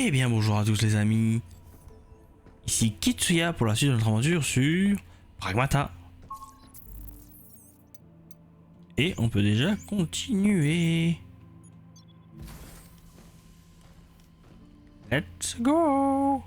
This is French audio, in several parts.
Eh bien bonjour à tous les amis, ici Kitsuya pour la suite de notre aventure sur Pragmata. Et on peut déjà continuer. Let's go.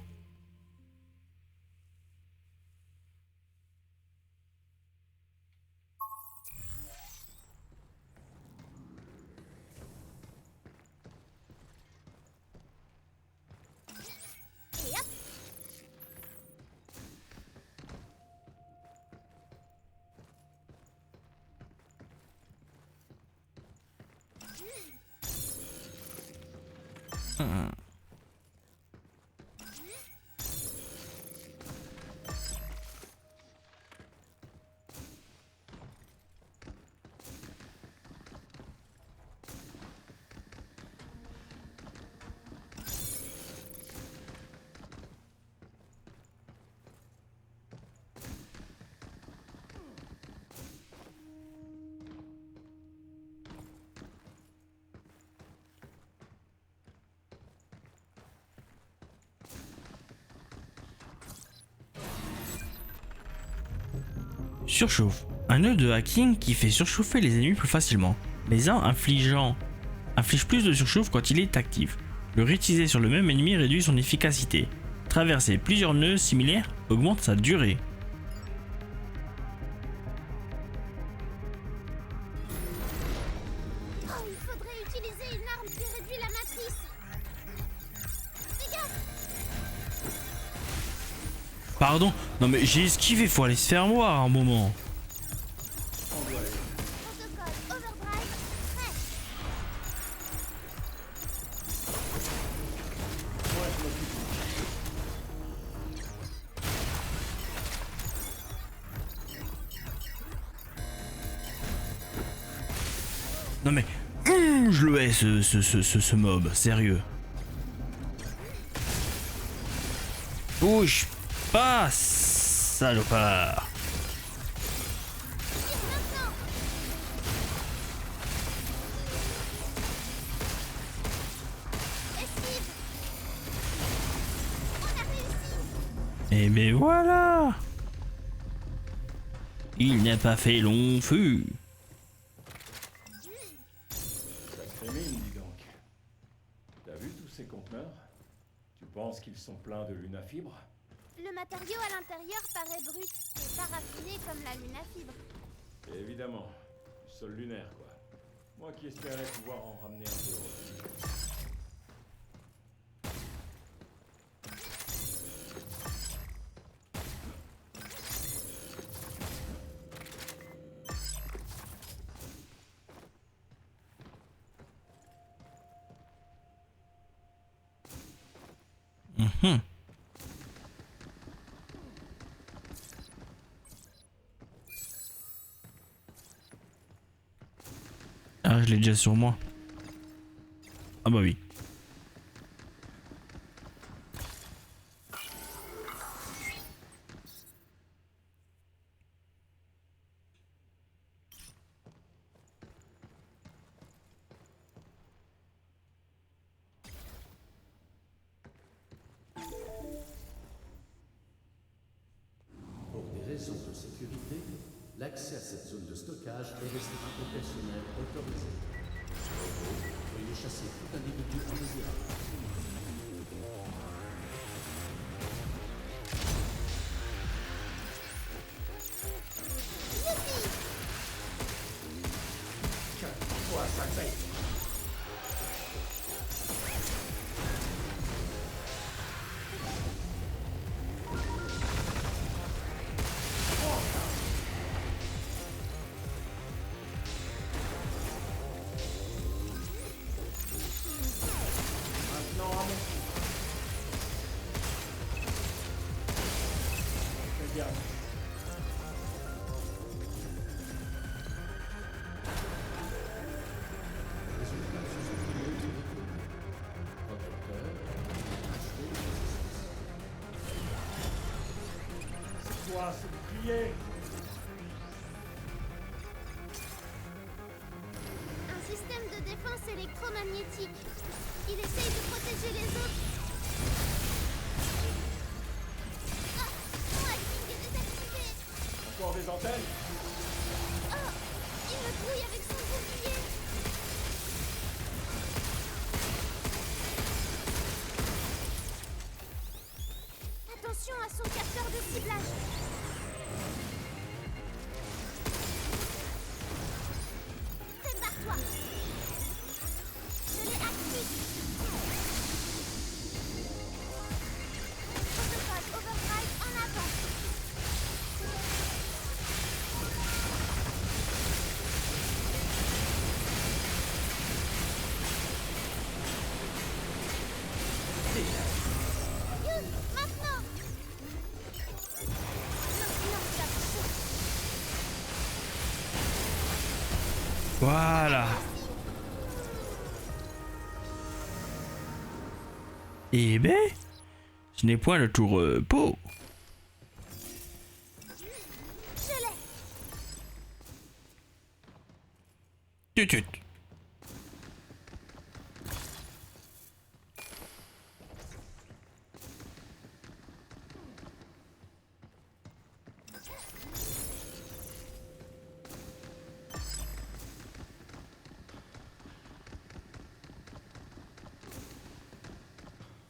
Surchauffe. Un œuf de hacking qui fait surchauffer les ennemis plus facilement. Les uns infligent plus de surchauffe quand il est actif. Le réutiliser sur le même ennemi réduit son efficacité. Traverser plusieurs nœuds similaires augmente sa durée. Oh, il faudrait utiliser une arme qui réduit la matrice. Fais gaffe. Pardon, non mais j'ai esquivé, faut aller se faire voir un moment. Protocole Overdrive prêt. Non mais, je le hais ce mob, sérieux. Bouge pas, salopard. Tire maintenant. Esquive. On a réussi. Et ben voilà. Il n'a pas fait long feu. Sacré mine, dis donc. T'as vu tous ces conteneurs? Tu penses qu'ils sont pleins de lunafibre? Le matériau à l'intérieur paraît brut et pas raffiné comme la lunafibre. Évidemment. Du sol lunaire, quoi. Moi qui espérais pouvoir en ramener un peu. Ah, je l'ai déjà sur moi. Ah bah oui. Pour des raisons de sécurité, l'accès à cette zone de stockage est restreint au personnel autorisé. Veuillez chasser tout individu indésirable. Maintenant à mon tour. Fais gaffe. C'est quoi ce bouclier? Un système de défense électromagnétique. Il essaye de protéger les autres. Mon hacking est désactivé. Encore des antennes? Oh, il me grouille avec son bouclier. Attention à son capteur de ciblage. Prépare-toi. Je l'ai activé. Protocole Overdrive en avant. Youn, maintenant. Maintenant, ça chaud. Voilà. Eh ben, ce n'est point le tour pot. Je l'ai. Tut.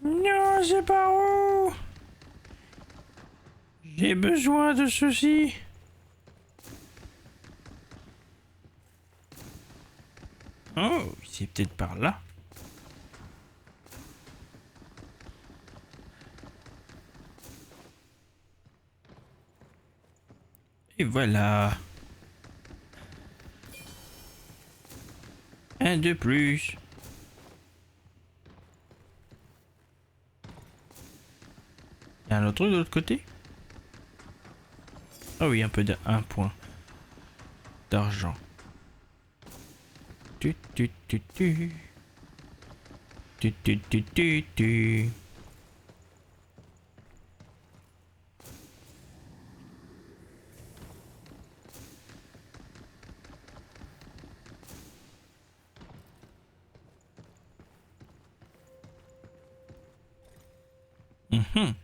Non, c'est pas où. J'ai besoin de ceci. Oh, c'est peut-être par là. Et voilà. Un de plus. Il y a un autre truc de l'autre côté? Ah oui, un point d'argent. Tu. Mhm.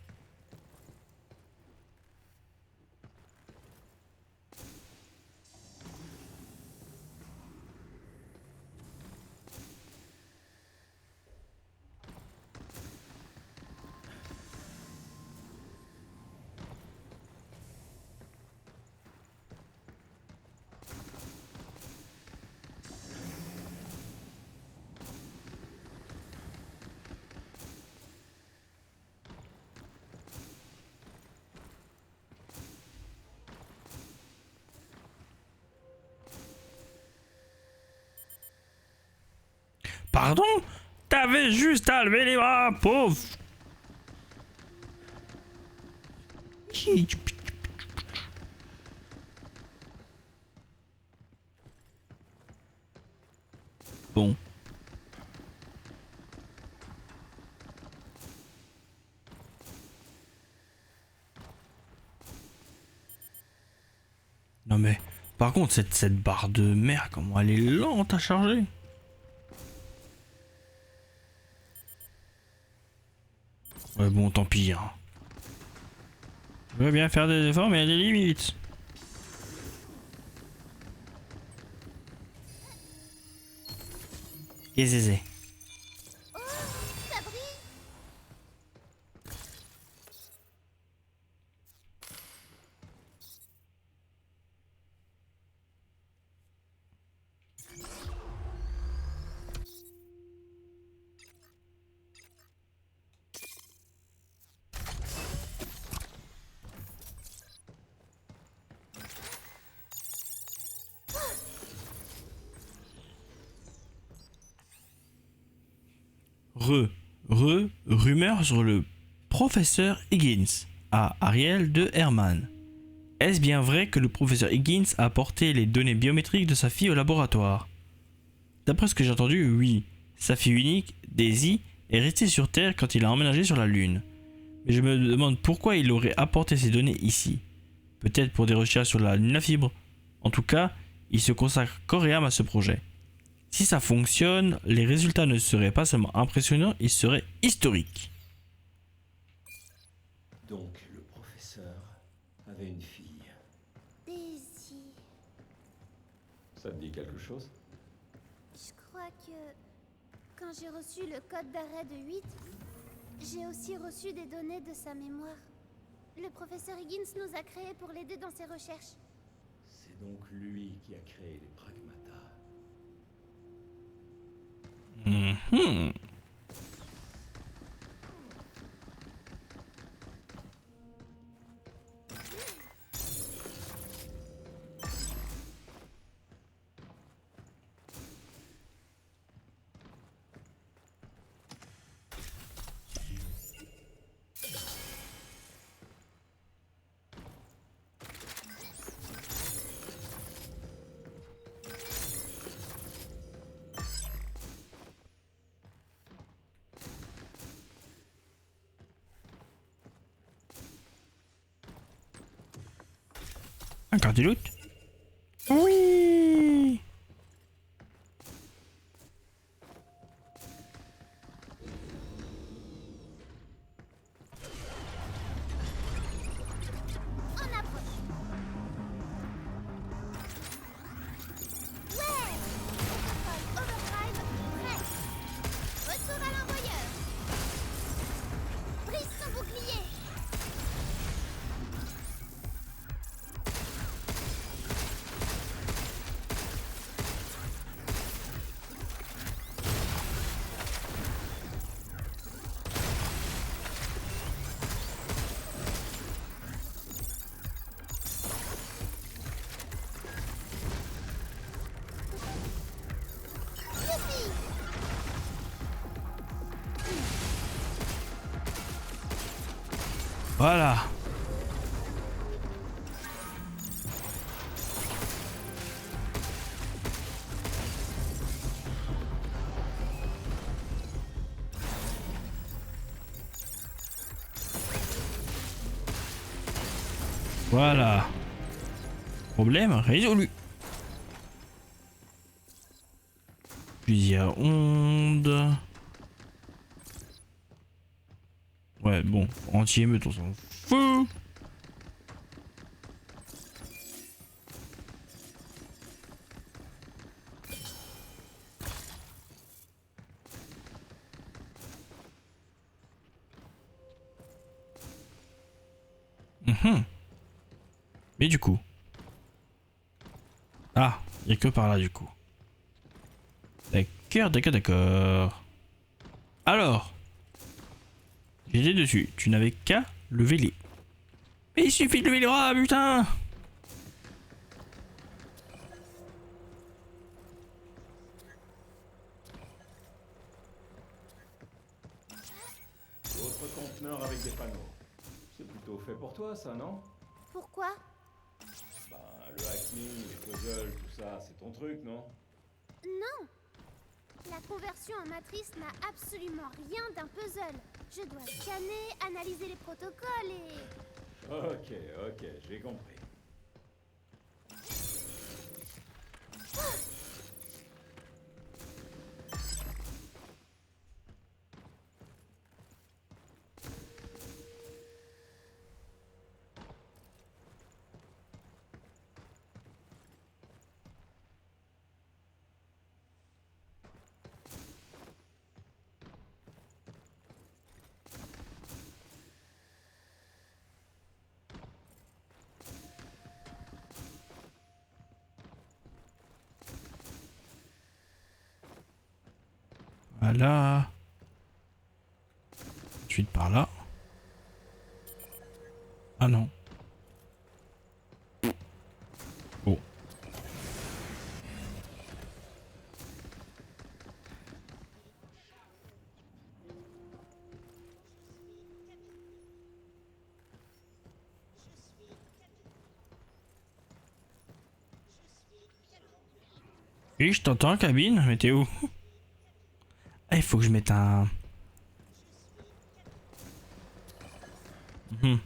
Pardon? T'avais juste à lever les bras, pauvre. Bon. Non mais, par contre, cette barre de mer, comment elle est lente à charger. Ouais bon, tant pis. Hein. Je veux bien faire des efforts, mais il y a des limites. Qu'est-ce que c'est? Oh, ça brille. Rumeur sur le professeur Higgins à Ariel de Herman. Est-ce bien vrai que le professeur Higgins a apporté les données biométriques de sa fille au laboratoire? D'après ce que j'ai entendu, oui. Sa fille unique, Daisy, est restée sur Terre quand il a emménagé sur la Lune. Mais je me demande pourquoi il aurait apporté ces données ici. Peut-être pour des recherches sur la lunafibre. En tout cas, il se consacre corps et âme à ce projet. Si ça fonctionne, les résultats ne seraient pas seulement impressionnants, ils seraient historiques. Donc, le professeur avait une fille. Daisy. Ça te dit quelque chose? Je crois que quand j'ai reçu le code d'arrêt de 8, j'ai aussi reçu des données de sa mémoire. Le professeur Higgins nous a créés pour l'aider dans ses recherches. C'est donc lui qui a créé les pragmata. Mhm. Encore du loot? Oui. On approche. Ouais. Protocole Overdrive prêt. Retour à l'envoyeur. Brise son bouclier. Youpi. Voilà. Voilà. Problème résolu. Fusil à onde. Ouais, bon, anti-émeute, on s'en fout. Mhm. Mais du coup. Ah, il n'y a que par là du coup. D'accord, d'accord, d'accord. Alors. J'étais dessus. Tu n'avais qu'à lever les. Mais il suffit de lever les bras, putain! D'autres conteneurs avec des panneaux. C'est plutôt fait pour toi, ça, non? Pourquoi? Ben, le hacking, les puzzles, tout ça, c'est ton truc, non? Non. La conversion en matrice n'a absolument rien d'un puzzle. Je dois scanner, analyser les protocoles et... Ok, ok, j'ai compris. Voilà. Ensuite par là. Ah non. Bon. Oui, je t'entends, cabine, mais t'es où? Ah, il faut que je mette un... Mhm.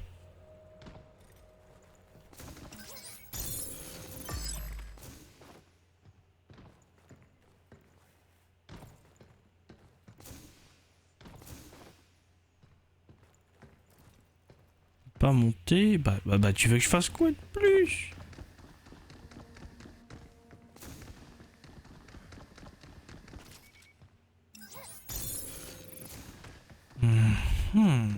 pas monter. Bah, tu veux que je fasse quoi de plus? Hmm.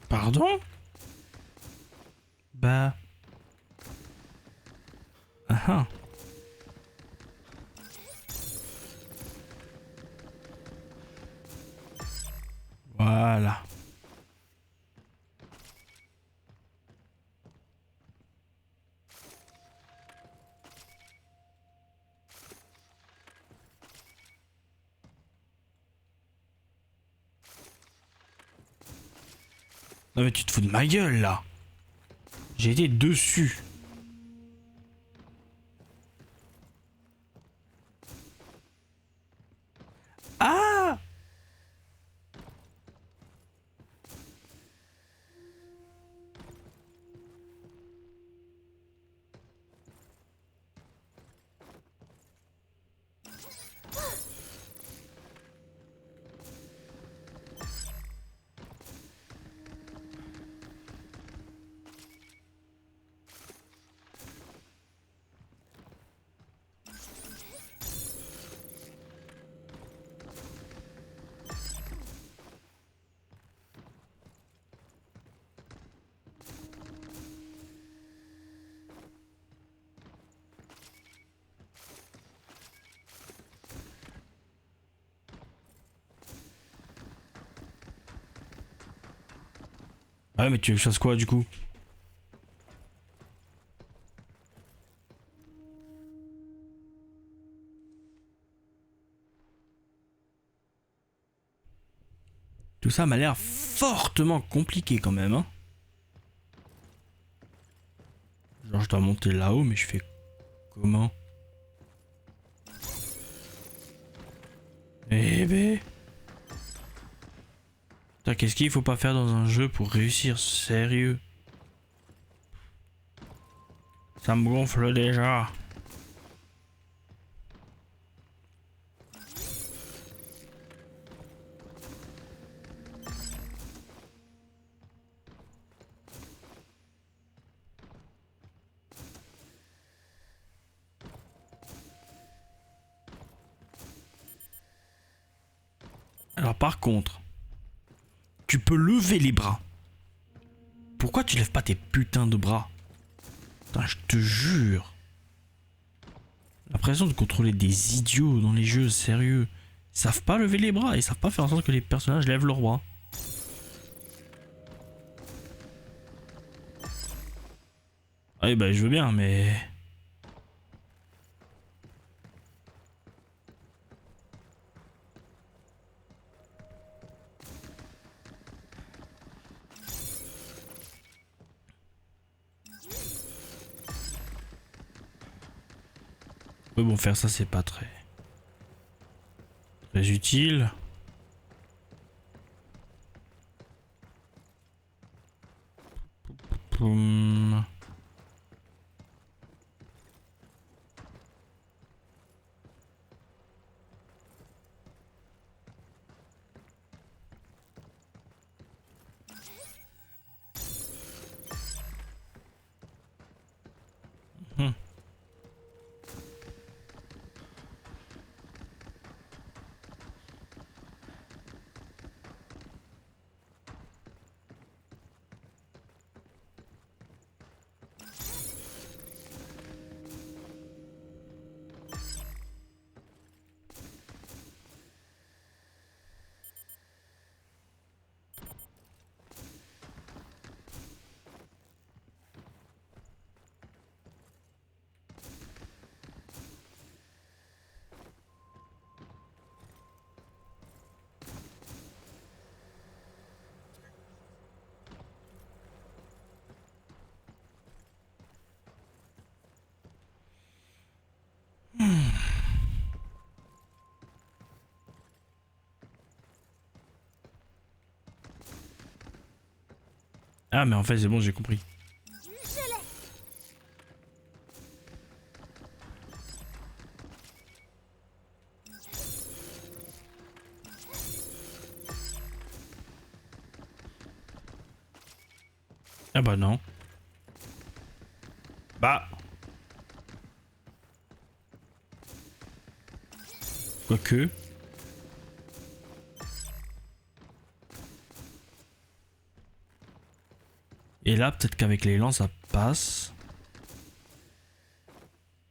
Pardon? Bah... Ah ah. Voilà. Non mais tu te fous de ma gueule là. J'ai été dessus. Ah! Ouais mais tu veux que je fasse quoi du coup? Tout ça m'a l'air fortement compliqué quand même, hein. Genre je dois monter là-haut, mais je fais comment? Eh ben... Putain, qu'est-ce qu'il faut pas faire dans un jeu pour réussir? Sérieux? Ça me gonfle déjà. Alors par contre, tu peux lever les bras. Pourquoi tu lèves pas tes putains de bras? Putain, je te jure. L'impression de contrôler des idiots dans les jeux, sérieux. Ils savent pas lever les bras, ils savent pas faire en sorte que les personnages lèvent leurs bras. Ah oui, bah je veux bien, mais... Mais bon, faire ça, c'est pas très... très utile. Poum. Hmm. Ah mais en fait c'est bon, j'ai compris. Je l'ai. Ah bah non. Bah. Quoique. Et là, peut-être qu'avec l'élan, ça passe.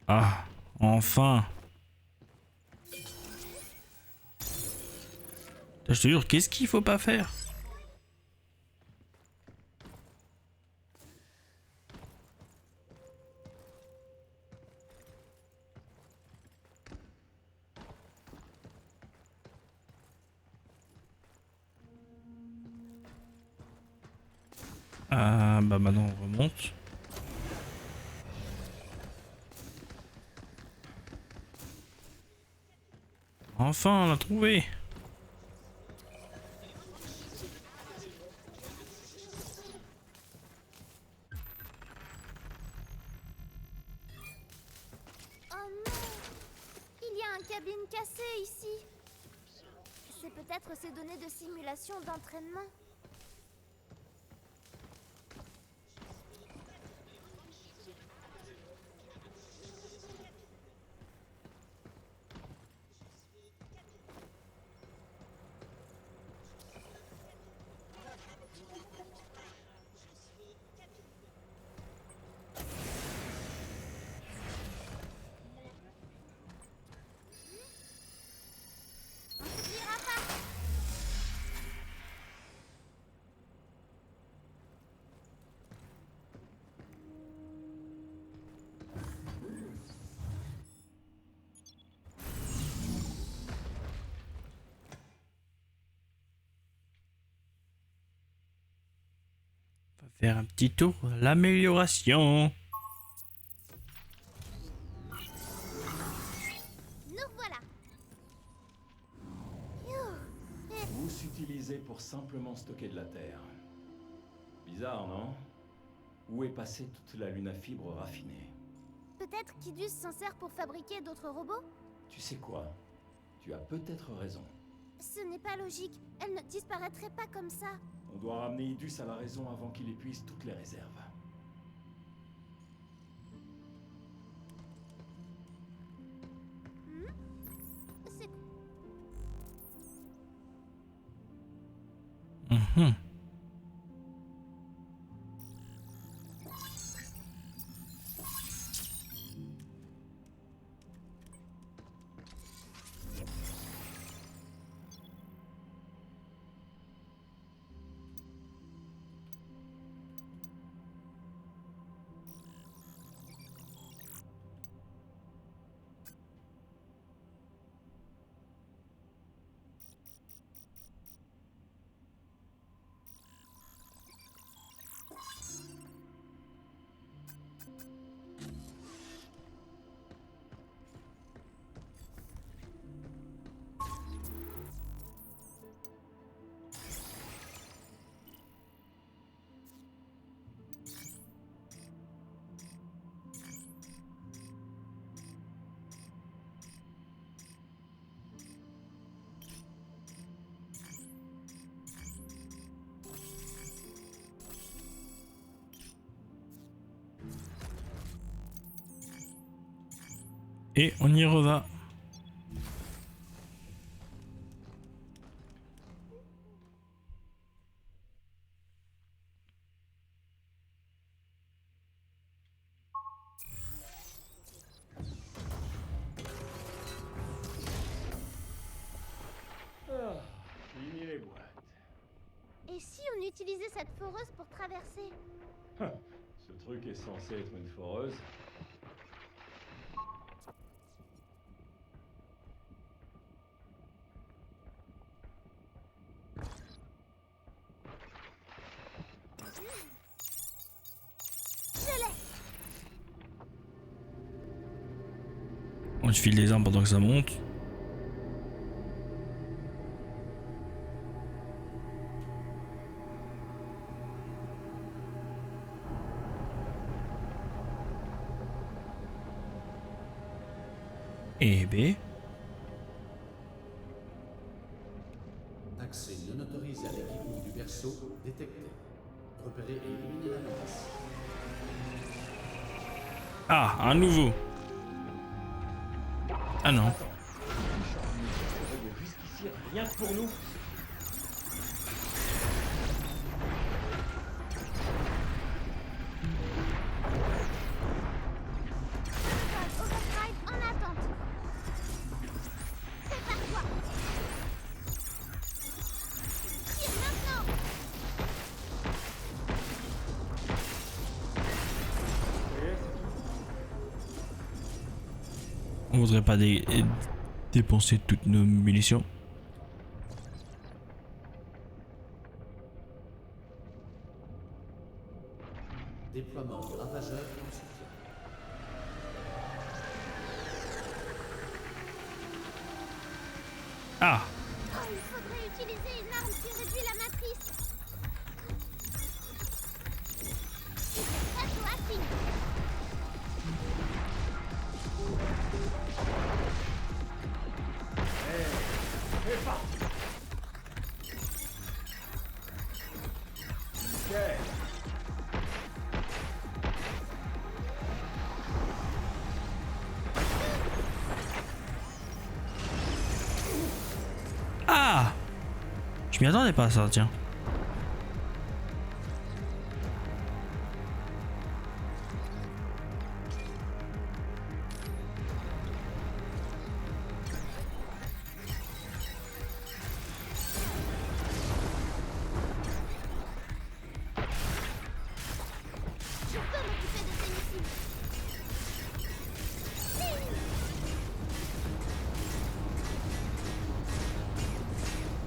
Ah, enfin. Je te jure, qu'est-ce qu'il faut pas faire? Ah, bah maintenant on remonte. Enfin, on l'a trouvé. Oh non! Il y a un cabine cassé ici. C'est peut-être ces données de simulation d'entraînement. On s'oubliera pas. On va faire un petit tour. L'amélioration. Nous voilà. Youh. Eh, Mousse utilisée pour simplement stocker de la terre. Bizarre, non? Où est passée toute la lunafibre raffinée? peut-être qu'Idus s'en sert pour fabriquer d'autres robots? Tu sais quoi? Tu as peut-être raison. Ce n'est pas logique. Elle ne disparaîtrait pas comme ça. On doit ramener Idus à la raison avant qu'il épuise toutes les réserves. C'est... Mhm. Et on y reva. Ah, fini les boîtes. Et si on utilisait cette foreuse pour traverser? Ce truc est censé être une foreuse. On te file des armes pendant que ça monte. Et B. Accès non autorisé à l'équipement du berceau détecté. Repérer et éliminer la menace. Ah, un nouveau. Ah non. Jusqu'ici, rien que pour nous. Overdrive en attente. Prépare-toi. Tire maintenant. On voudrait pas dépenser toutes nos munitions. Déploiement de ravageurs en soutien. Ah, Oh, il faudrait utiliser une arme qui réduit la matrice. Face au hacking. C'est parti. Nickel. ah, je m'y attendais pas à ça, tiens. Je peux m'occuper de ces missiles.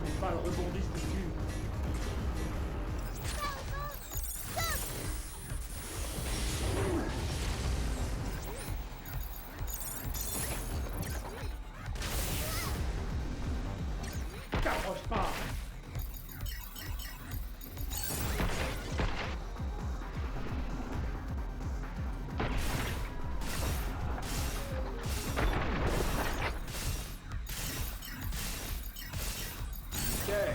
Les balles rebondissent dessus. T'approche pas. Nickel.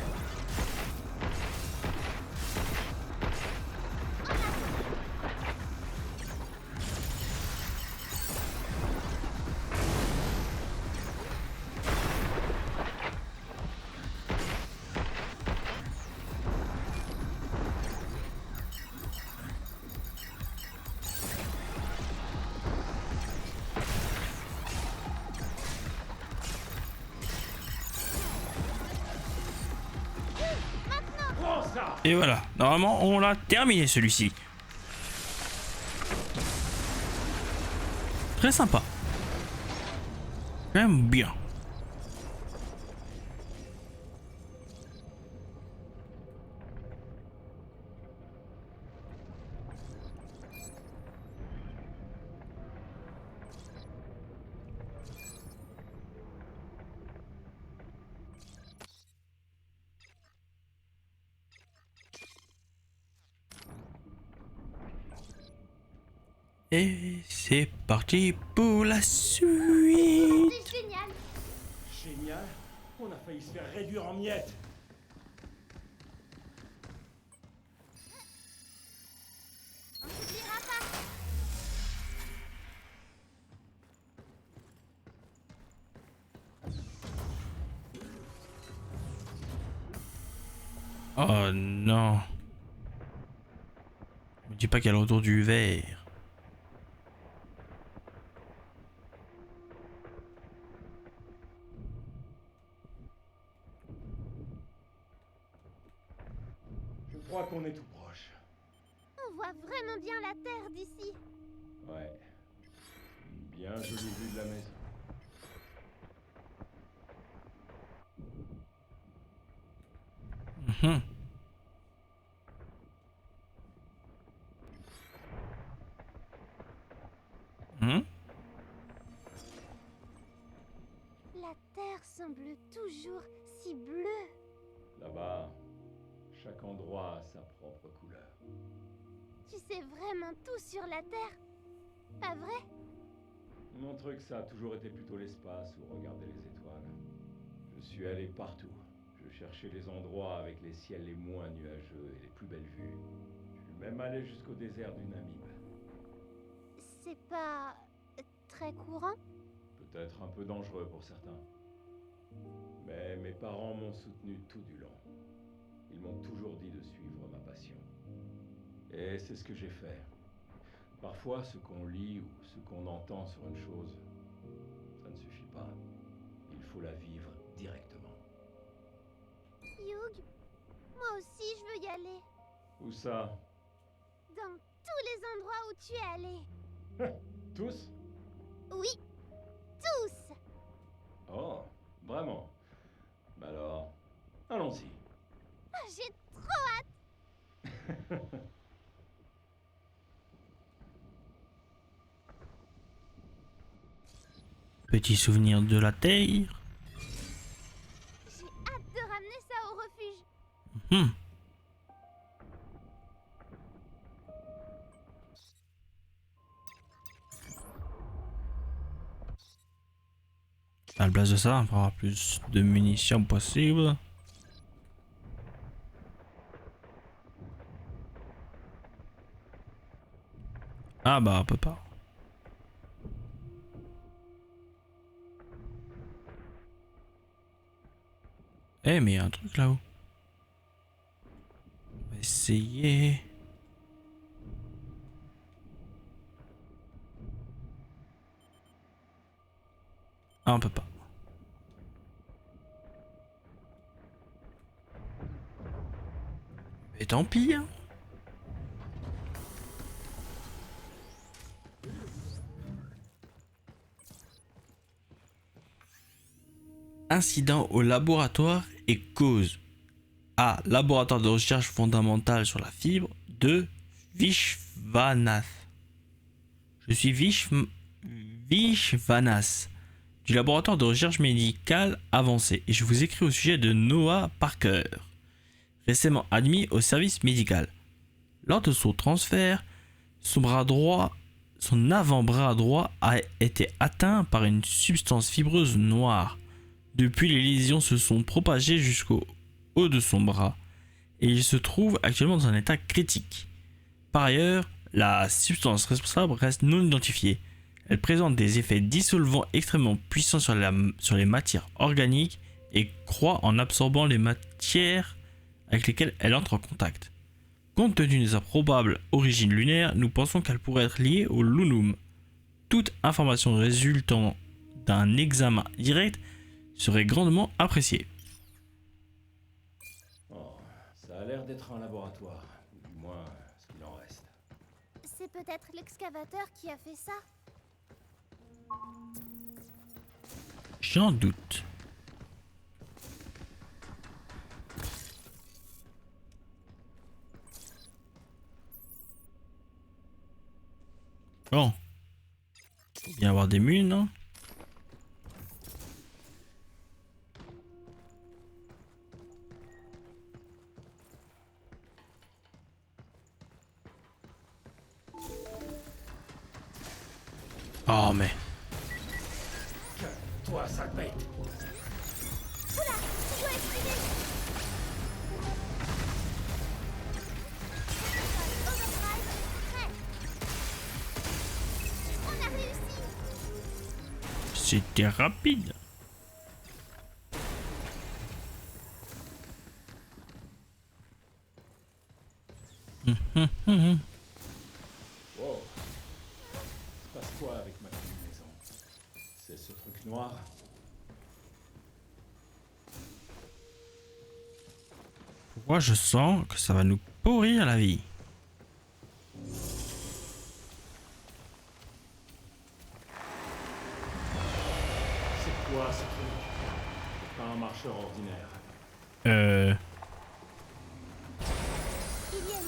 Prends ça. Et voilà, normalement on l'a terminé celui-ci. Très sympa. J'aime bien. Et c'est parti pour la suite. C'est génial. Génial. On a failli se faire réduire en miettes. On n'oubliera pas. Oh non. Me dis pas qu'il y a le retour du verre. Je crois qu'on est tout proche. On voit vraiment bien la Terre d'ici. Ouais. Une bien jolie vue de la maison. Mhm. Mhm. La Terre semble toujours si bleue. Là-bas, chaque endroit a sa propre couleur. Tu sais vraiment tout sur la Terre. Pas vrai? Mon truc, ça a toujours été plutôt l'espace ou regarder les étoiles. Je suis allé partout. Je cherchais les endroits avec les ciels les moins nuageux et les plus belles vues. Je suis même allé jusqu'au désert du Namib. C'est pas très courant? Peut-être un peu dangereux pour certains. Mais mes parents m'ont soutenu tout du long. Ils m'ont toujours dit de suivre ma passion. Et c'est ce que j'ai fait. Parfois, ce qu'on lit ou ce qu'on entend sur une chose, ça ne suffit pas. Il faut la vivre directement. Hugh, moi aussi je veux y aller. Où ça? Dans tous les endroits où tu es allé. Tous? Oui, tous. Oh, vraiment? Bah alors, allons-y. Ah, j'ai trop hâte. Petit souvenir de la Terre. J'ai hâte de ramener ça au refuge. Hmm. À la place de ça, on va avoir plus de munitions possible. Ah bah on peut pas. Eh mais il y a un truc là-haut. On va essayer. Ah on peut pas. Et tant pis hein. Incident au laboratoire et cause. A. Laboratoire de recherche fondamentale sur la fibre de Vishwanath. Je suis Vishwanath du laboratoire de recherche médicale avancée et je vous écris au sujet de Noah Parker, récemment admis au service médical. Lors de son transfert, son avant-bras droit a été atteint par une substance fibreuse noire. Depuis, les lésions se sont propagées jusqu'au haut de son bras et il se trouve actuellement dans un état critique. Par ailleurs, la substance responsable reste non identifiée. Elle présente des effets dissolvants extrêmement puissants sur les matières organiques et croît en absorbant les matières avec lesquelles elle entre en contact. Compte tenu de sa probable origine lunaire, nous pensons qu'elle pourrait être liée au Lunum. Toute information résultant d'un examen direct serait grandement appréciée. Oh, ça a l'air d'être un laboratoire, ou du moins ce qu'il en reste. C'est peut-être l'excavateur qui a fait ça. J'en doute. Bon. Faut bien avoir des munes, hein. Oh mais... Toi, sale bête! Oula, tu dois esquiver. Overdrive, prêt. On a réussi. C'était rapide. Wow. Se passe quoi avec ma combinaison? C'est ce truc noir? Pourquoi je sens que ça va nous pourrir la vie? C'est quoi ce truc? C'est pas un marcheur ordinaire. Il y a une...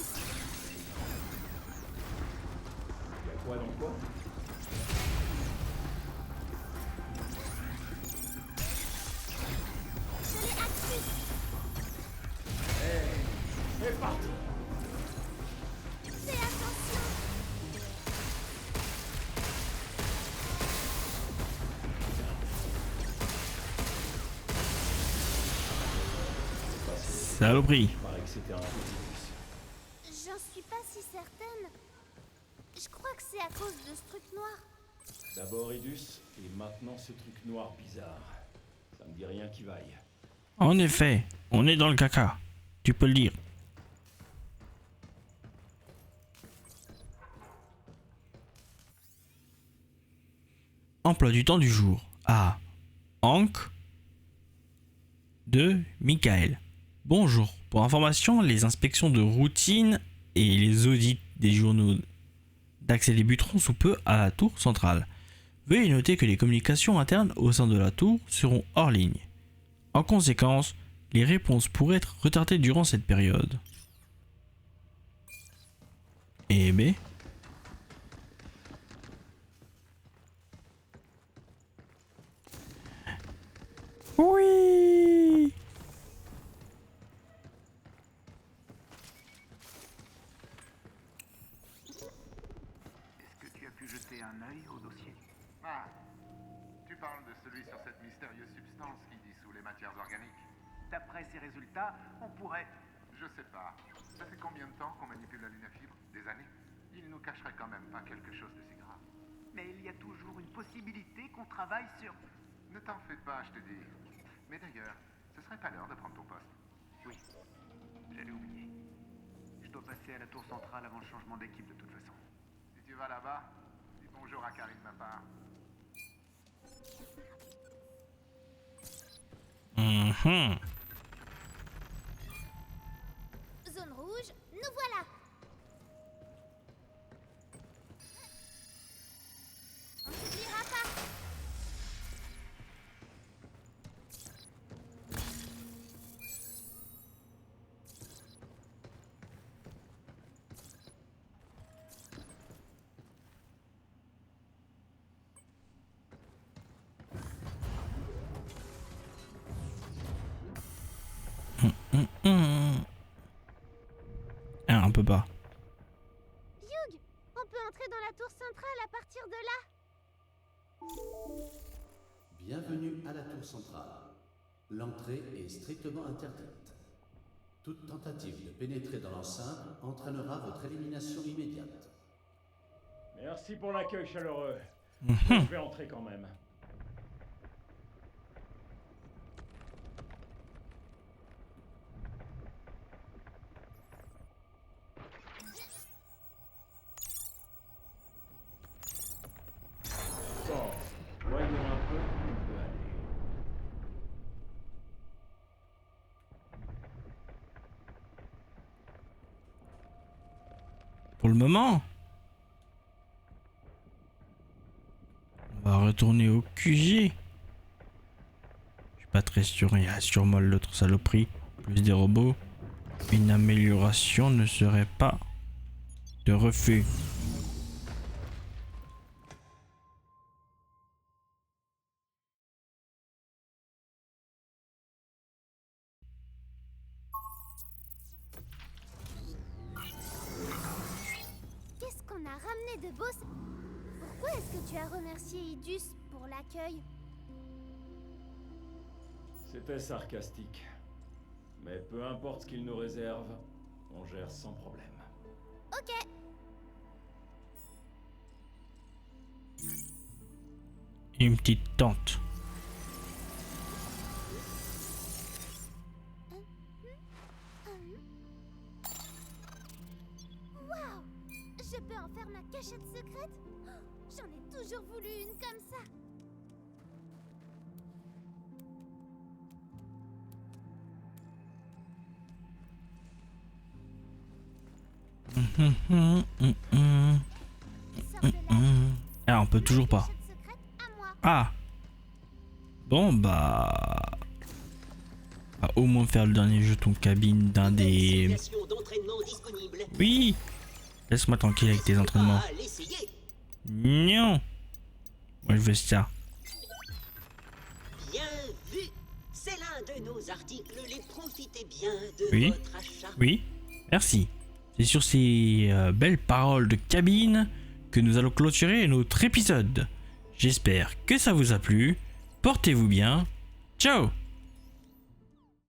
Y a quoi dans quoi? Je l'ai activé. C'est parti! Fais attention. Saloperie. Il paraît que c'était un petit. J'en suis pas si certaine. Je crois que c'est à cause de ce truc noir. D'abord Idus, et maintenant ce truc noir bizarre. Ça me dit rien qui vaille. En effet, on est dans le caca. Tu peux le dire. Emploi du temps du jour. A. Hank. 2. Michael. Bonjour. Pour information, les inspections de routine et les audits des journaux d'accès débuteront sous peu à la tour centrale. Veuillez noter que les communications internes au sein de la tour seront hors ligne. En conséquence, les réponses pourraient être retardées durant cette période. Et B. Oui. Est-ce que tu as pu jeter un œil au dossier? Ah, tu parles de celui sur cette mystérieuse substance qui dissout les matières organiques? D'après ces résultats, on pourrait... Je sais pas. Ça fait combien de temps qu'on manipule la lunafibre? Des années? Il nous cacherait quand même pas quelque chose de si grave. Mais il y a toujours une possibilité qu'on travaille sur... Ne t'en fais pas, je te dis. Mais d'ailleurs, ce serait pas l'heure de prendre ton poste. Oui, j'allais oublier. Je dois passer à la tour centrale avant le changement d'équipe de toute façon. Si tu vas là-bas, dis bonjour à Carrie de ma part. Zone rouge, nous voilà. On n'oubliera pas. Ah, on peut pas. Hugh, on peut entrer dans la tour centrale à partir de là. Bienvenue à la tour centrale. L'entrée est strictement interdite. Toute tentative de pénétrer dans l'enceinte entraînera votre élimination immédiate. Merci pour l'accueil chaleureux. Je vais entrer quand même. Bon, voyons un peu où on peut aller. Pour le moment, on va retourner au QG. Je suis pas très sûr, il y a sûrement l'autre saloperie, plus des robots. Une amélioration ne serait pas de refus. Qu'est-ce qu'on a ramené de beau? Pourquoi est-ce que tu as remercié Idus pour l'accueil? C'était sarcastique. Mais peu importe ce qu'il nous réserve, on gère sans problème. Ok. Une petite tente. Waouh! Je peux en faire ma cachette secrète? Oh, j'en ai toujours voulu une comme ça. Sors de là. Ah, on peut toujours pas. Cachette secrète à moi. Ah. Bon bah, on va au moins faire le dernier jeton cabine d'un des. Simulation d'entraînement disponible. Oui. Laisse-moi tranquille avec tes entraînements. À l'essayer. Non. Moi je veux ça. Bien vu. C'est l'un de nos articles. Les profitez bien de Oui. votre achat. Oui. Merci. C'est sur ces belles paroles de cabine que nous allons clôturer notre épisode. J'espère que ça vous a plu. Portez-vous bien. Ciao.